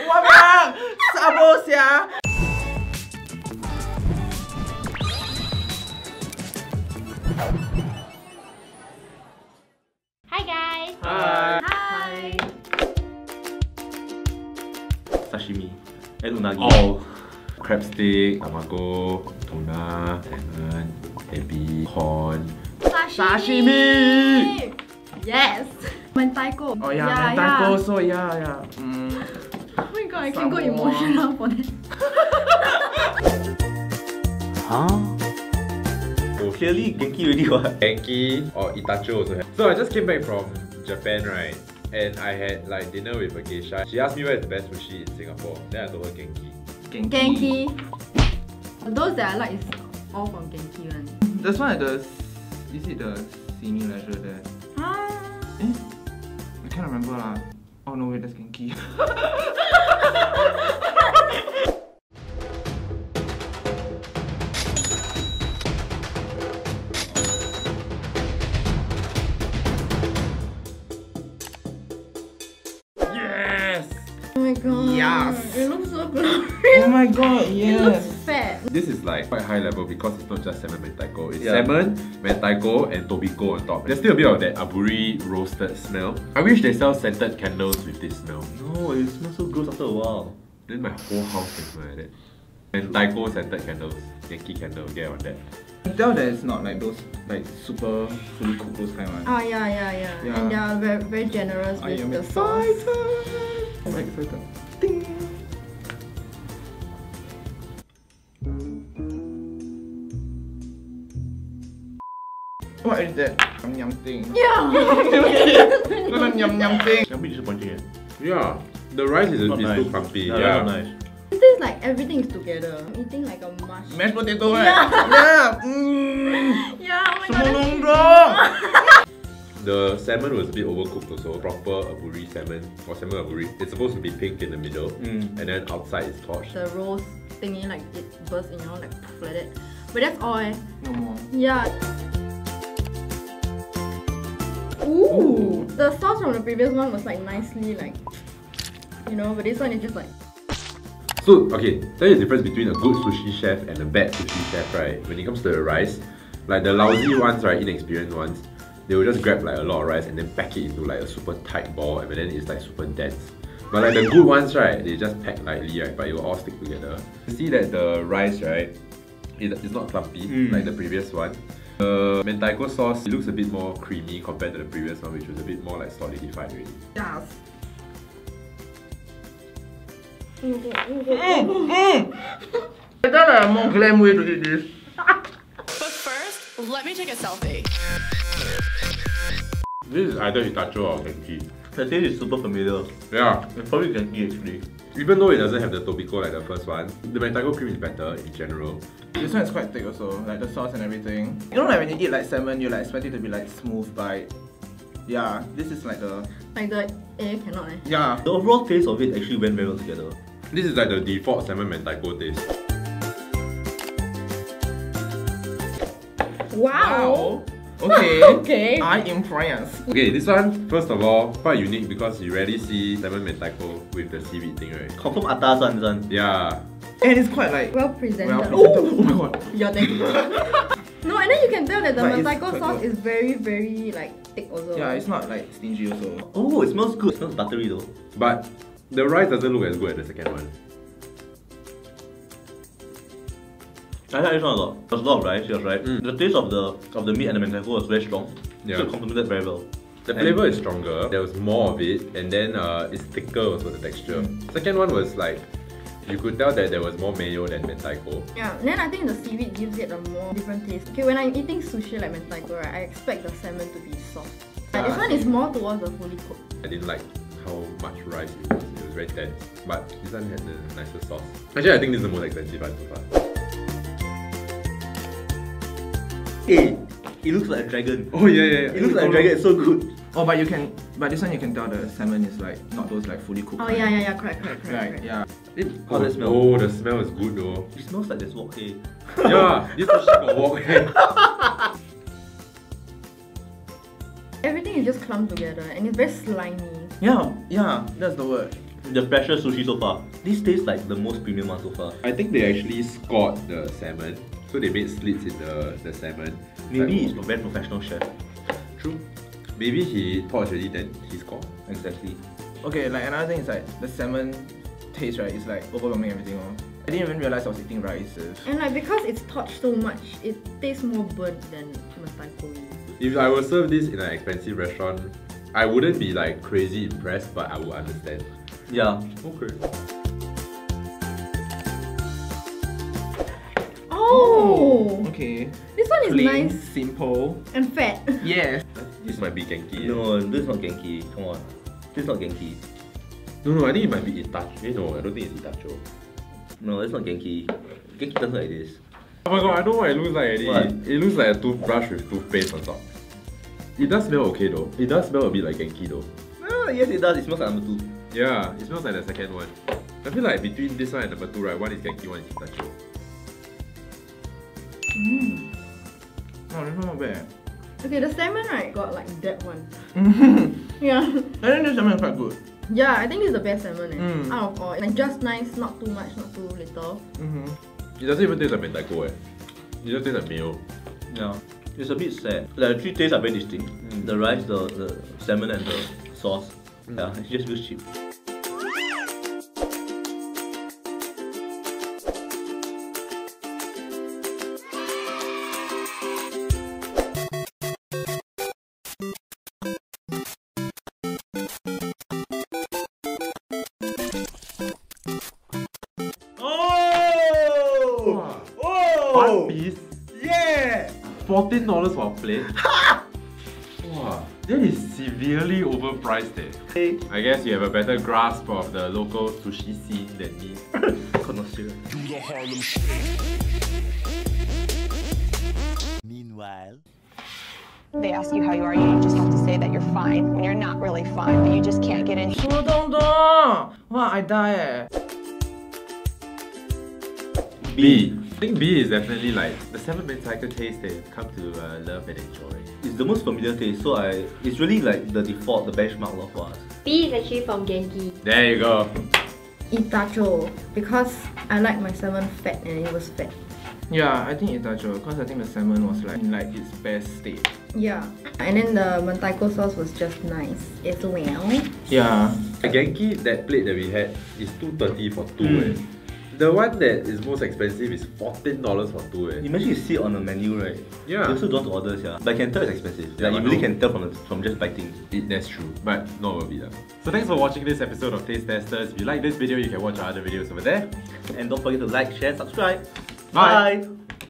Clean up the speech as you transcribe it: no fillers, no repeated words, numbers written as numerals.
Wah, sabo sia. Hi guys. Hi. Hi. Sashimi and unagi. Oh, crab stick, tamago, tuna, salmon, ebi, corn. Sashimi. Yes. Mentaiko. Oh yeah, mentaiko. So yeah. Oh my god, I can go Some more. emotional for that. Oh, clearly Genki already what? Genki or Itacho also have. So I just came back from Japan, right? And I had like dinner with a geisha. She asked me where is the best sushi in Singapore. Then I told her Genki. Genki. Those that I like is all from Genki one. This one at the, is it the Simi Leisure there? Eh? I can't remember lah. Oh no, wait, that's Genki. Yes! Oh my god. Yes. It looks so glorious. Oh my god, It looks yes! fat. This is like quite high level because it's not just salmon mentaiko. It's Yeah. salmon, mentaiko, and tobiko on top. There's still a bit of that aburi roasted smell. I wish they sell scented candles with this smell. No, it smells so gross after a while. Then my whole house can smell like that. Mentaiko scented candles, Yankee candle, get on that. You can tell that it's not like those like super fully cooked those kind one. Oh yeah. Yeah. And they are very, very generous I with am the sauce. excited! I'm excited. Ding! What is that? Yum yum thing. Yeah. Yum yum thing. Can be disappointing. Eh? Yeah, the rice is Not too nice. crumpy. No, Yeah. not nice. It tastes like everything is together. I'm eating like a mush. Mashed potato, right? Yeah. Yeah. Yeah, oh my Semua god. nongkrong. The salmon was a bit overcooked also. Proper aburi salmon or salmon aburi. It's supposed to be pink in the middle, and then outside is torched. The roast thingy, like it bursts in, like poof like that. But that's all. No more. Yeah. Ooh. The sauce from the previous one was like nicely like, but this one is just like. So, okay, tell you the difference between a good sushi chef and a bad sushi chef, right? When it comes to the rice, like the lousy ones, right, inexperienced ones, they will just grab like a lot of rice and then pack it into like a super tight ball, and then it's like super dense. But like the good ones, right, they just pack lightly, right, but it will all stick together. You see that the rice, right, it's not clumpy like the previous one. The mentaiko sauce, it looks a bit more creamy compared to the previous one, which was a bit more like solidified already. Yes. I thought I have more glam way to eat this. But first, let me take a selfie. This is either Itacho or Genki. The taste is super familiar. Yeah. It's probably Genki actually. Even though it doesn't have the tobiko like the first one, the mentaiko cream is better in general. This one is quite thick also, like the sauce and everything. You know, like when you eat like salmon, you like expect it to be like smooth bite. Yeah, this is like the Cannot eh. yeah. The overall taste of it actually went very well together. This is like the default salmon mentaiko taste. Wow. Okay. Okay. I am France. Okay, this one, first of all, quite unique because you rarely see salmon mentaiko with the seaweed thing, right? Confirm atas one, this one. Yeah. And it's quite like Well presented. well presented. Oh my god. Yeah, thank you. No, and then you can tell that the But it's mentaiko quite sauce good. is very, very like thick also. Yeah, it's not like stingy also. Oh, it smells good. It smells buttery though. But the rice doesn't look as good as the second one. I like this one a lot. There's a lot of rice, yes, right? The taste of the meat and the mentaiko was very strong. Yeah. So it complemented very well. The flavor is stronger, there was more of it, and then it's thicker also, the texture. Second one was like, you could tell that there was more mayo than mentaiko. Yeah, and then I think the seaweed gives it a more different taste. Okay, when I'm eating sushi like mentaiko, right, I expect the salmon to be soft. Like, this one is more towards the fully cooked. I didn't like how much rice it was very dense. But this one had the nicer sauce. Actually, I think this is the most expensive one so far. Hey, it looks like a dragon. Oh yeah. It looks like a dragon, it's so good. Oh, but this one you can tell the salmon is like not those like fully cooked. Oh kind. yeah, correct. Right, yeah. How does it smell? Oh, the smell is good though. It smells like there's wok hey. Yeah, this sushi got wok. Everything is just clumped together and it's very slimy. Yeah, that's the word. The freshest sushi so far. This tastes like the most premium one so far. I think they actually scored the salmon, so they made slits in the salmon. Maybe Like, he's a very professional chef. true. Maybe he thought already, then he scored. Exactly. Okay, like another thing is like the salmon taste, right? Is like overwhelming everything. I didn't even realize I was eating rice. And like because it's torched so much, it tastes more burnt than mentaiko. If I were served this in an expensive restaurant, I wouldn't be like crazy impressed, but I would understand. Yeah. Okay. Oh! Okay. This one is Plain, nice simple. and fat. Yes. This might be Genki. No, this is not Genki. Come on. This is not Genki. No, I think it might be Itacho. No, I don't think it's Itacho. No, it's not Genki. Genki doesn't like this. Oh my god, I know what it looks like already. What? It looks like a toothbrush with toothpaste on top. It does smell okay though. It does smell a bit like Genki though. Ah, yes, it does. It smells like number 2. Yeah, it smells like the second one. I feel like between this one and number 2, right, one is Genki, one is Itacho. Oh, this one not bad. Okay, the salmon right got like that one. I Yeah. think this salmon is quite good. Yeah, I think this is the best salmon Mm. out of all. Like just nice, not too much, not too little. It doesn't even taste like mentaiko eh. It just tastes like mayo. Yeah. It's a bit sad. The three tastes are very distinct. The rice, the salmon and the sauce. Yeah, it just feels cheap. Wow. One piece? Yeah! $14 for a plate? Wow, that is severely overpriced eh. Hey, I guess you have a better grasp of the local sushi scene than me. connoisseur. Meanwhile, They ask you how you are, you just have to say that you're fine when you're not really fine, but you just can't get in. 苏东东 Wow, I die eh. B. I think B is definitely like the salmon mentaiko taste that you've come to love and enjoy. It's the most familiar taste, so it's really like the default, the benchmark love for us. B is actually from Genki. There you go. Itacho, because I like my salmon fat and it was fat. Yeah, I think Itacho because I think the salmon was like in like its best state. Yeah. And then the mentaiko sauce was just nice as well. Yeah. The Genki, that plate that we had is $2.30 for 2 eh. The one that is most expensive is $14 for 2 eh. Imagine you see it on the menu, right? Yeah. You also don't want to order, yeah. But I can tell it's expensive. Yeah, Like, you but really no. can tell from just biting. That's true, but not worth it. So thanks for watching this episode of Taste Testers. If you like this video, you can watch our other videos over there. And don't forget to like, share, subscribe. Bye. Bye.